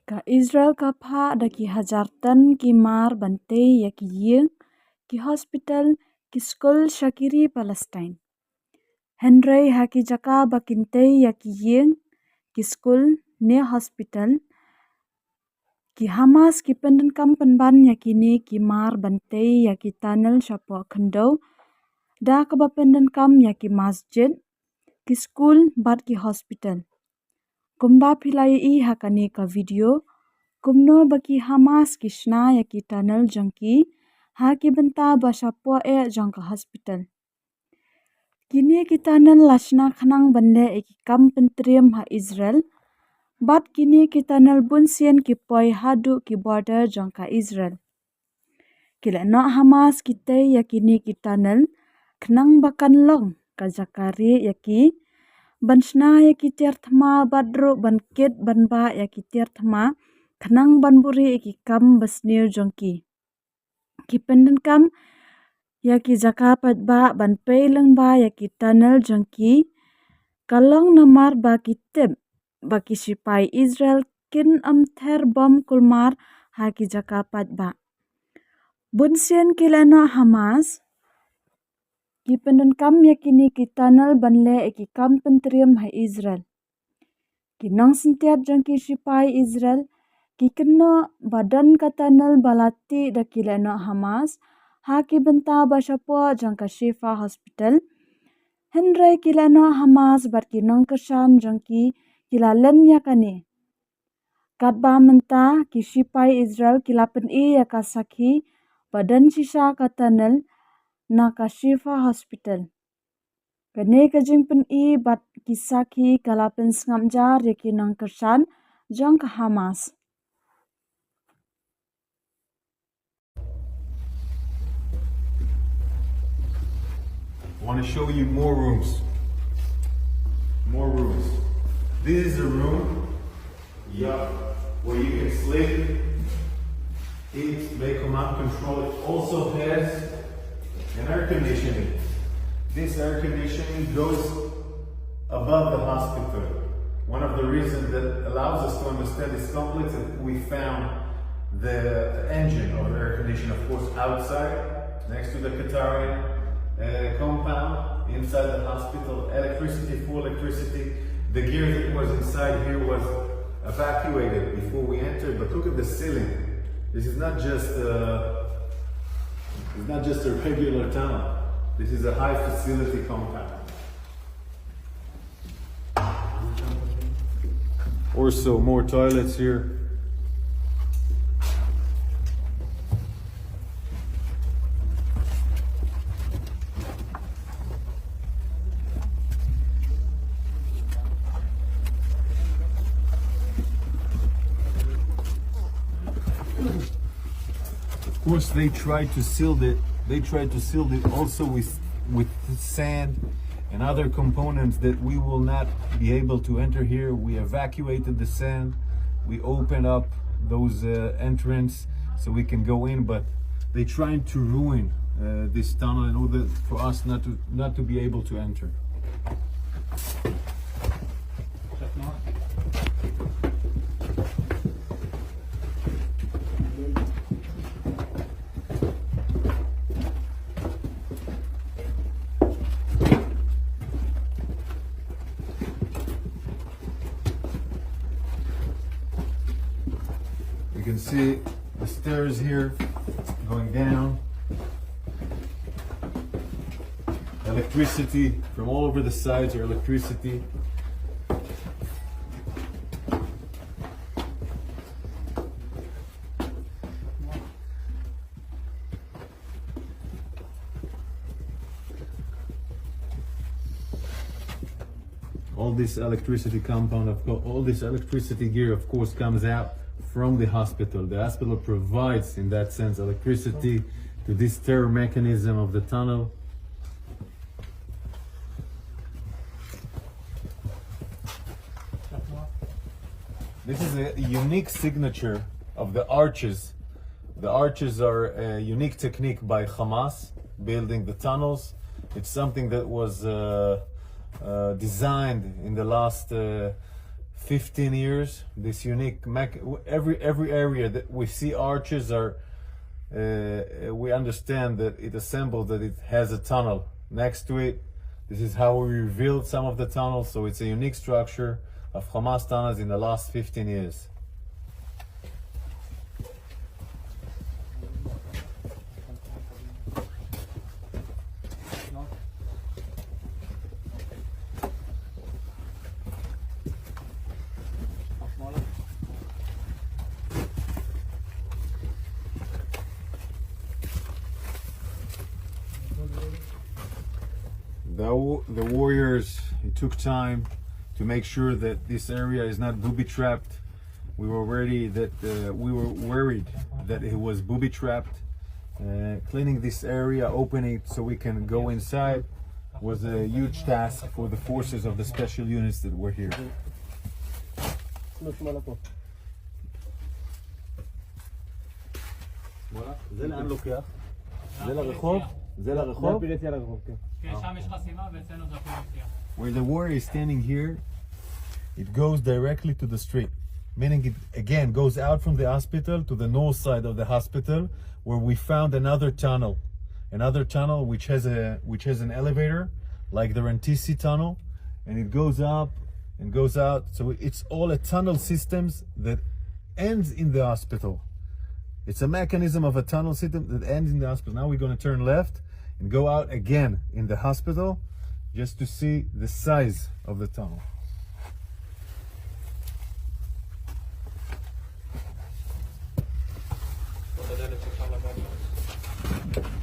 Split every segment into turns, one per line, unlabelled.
Ka Israel kapha da ki hajar tan ki mar bante ya ki yeng ki hospital ki skol Shakiri Palestine. Henry haki jaka bakinte ya ki yeng ki skol ne hospital ki Hamas ki penden kam penban ya kini ki mar bante ya ki tunnel shapo khendo da kaba penden kam ya ki masjid ki skol bat ki hospital. Kumba pilai I hakani ka video kumno baki Hamas ki shna ya ki tunnel jongki haki benta bashapo jongka hospital. Kini ki tunnel lashna khanang bande ki kam pentriam ha Israel bat kini ki tunnel bunsien ki poi hadu ki border jongka Israel. Kila no Hamas kite ya kini ki tunnel khanang bakan long ka Zakari ya ki banshna ya ki tiar thama badro bankit banba ya ki tiar thama khanang banburi ya ki kam basnir jongki. Ki penden kam ya ki jaka paidbah banpei lengba ya ki tunnel jongki kalong namar ba ki tip ba ki shipai Israel kin ther bom kulmar ha ki jaka paidbah. Bunsien kilano Hamas ki penden kam ya kini ki tunnel banle ki kam pentriam ha Israel. Ki nang sintiat jongki shipai Israel ki keno badan ka tunnel balati da kilano Hamas ha ki benta bashapo jongka Shifa hospital. Henry kilano Hamas bat ki nong kesan jongki kilalen ya kani. Katba menta ki shipai Israel kilapen ya kasaki badan sisa ka tunnel na ka Shifa hospital. Kane kajingpen bat kisaki kalapen sengamjar ya ki nong kesan jongka Hamas.
I want to show you more rooms. More rooms. This is a room, where you can sleep, eat, make command control. It also has an air conditioning. This air conditioning goes above the hospital. One of the reasons that allows us to understand this complex is that we found the engine of the air conditioner, of course, outside, next to the Qatari compound, inside the hospital, full electricity. The gear that was inside here was evacuated before we entered, but look at the ceiling. This is not just a regular tunnel. This is a high facility compound. Also more toilets here. Of course, they tried to seal it. They tried to seal it also with sand and other components that we will not be able to enter here. We evacuated the sand. We opened up those entrance so we can go in, but they trying to ruin this tunnel in order for us not to be able to enter. You can see the stairs here going down. Electricity from all over the sides, or electricity. All this electricity compound, all this electricity gear, of course, comes out from the hospital. The hospital provides, in that sense, electricity to this terror mechanism of the tunnel. This is a unique signature of the arches. The arches are a unique technique by Hamas, building the tunnels. It's something that was designed in the last 15 years. This unique every area that we see arches are we understand that it assembled, that it has a tunnel next to it. This is how we revealed some of the tunnels, so it's a unique structure of Hamas tunnels in the last 15 years. The warriors, it took time to make sure that this area is not booby trapped. We were worried that it was booby trapped. Cleaning this area, opening it so we can go inside, was a huge task for the forces of the special units that were here. זה לאן לוקח? זה לרחוב? זה לרחוב? Where the warrior is standing here, it goes directly to the street. Meaning it again goes out from the hospital to the north side of the hospital, where we found another tunnel which has an elevator like the Rantisi tunnel, and it goes up and goes out. So it's all a tunnel systems that ends in the hospital. It's a mechanism of a tunnel system that ends in the hospital. Now we're going to turn left and go out again in the hospital just to see the size of the tunnel.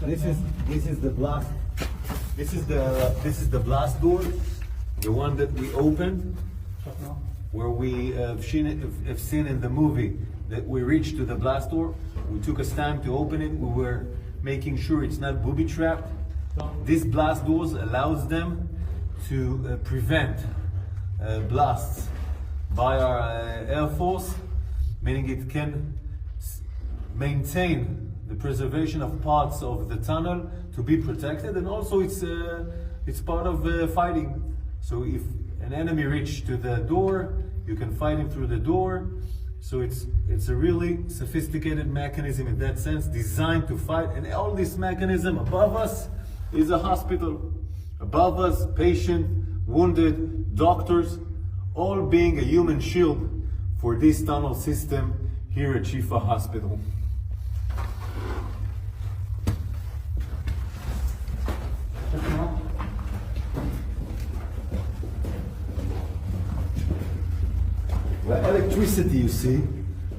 This is the blast. This is the blast door, the one that we opened, where we have seen in the movie that we reached to the blast door. We took us time to open it. We were making sure it's not booby trapped. These blast doors allows them to prevent blasts by our Air Force, meaning it can maintain the preservation of parts of the tunnel to be protected, and also it's part of fighting. So if an enemy reaches to the door, you can fight him through the door. So it's a really sophisticated mechanism in that sense, designed to fight. And all this mechanism above us is a hospital. Above us, patient, wounded, doctors, all being a human shield for this tunnel system here at Shifa Hospital. The electricity you see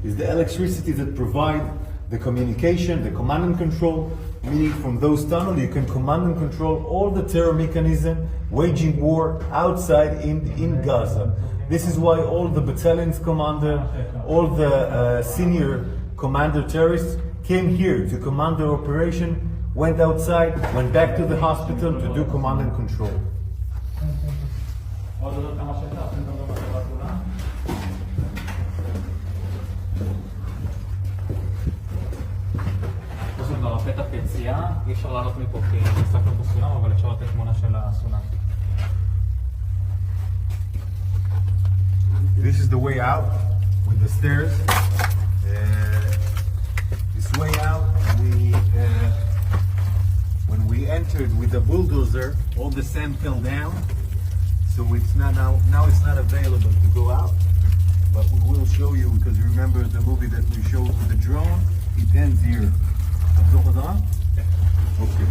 is the electricity that provide the communication, the command and control, meaning from those tunnels you can command and control all the terror mechanism waging war outside in Gaza. This is why all the battalion's commander, all the senior commander terrorists came here to command their operation, went outside, went back to the hospital to do command and control.
פתח יציאה, אי אפשר לעלות מפה כי נסקנו פה סולם, אבל אפשר לתת תמונה של הסולם.
This is the way out with the stairs. This way out, when we entered with the bulldozer, all the sand fell down. So it's not now it's not available to go out. But we will show you, because remember the movie that we showed with the drone, it ends here. Okay.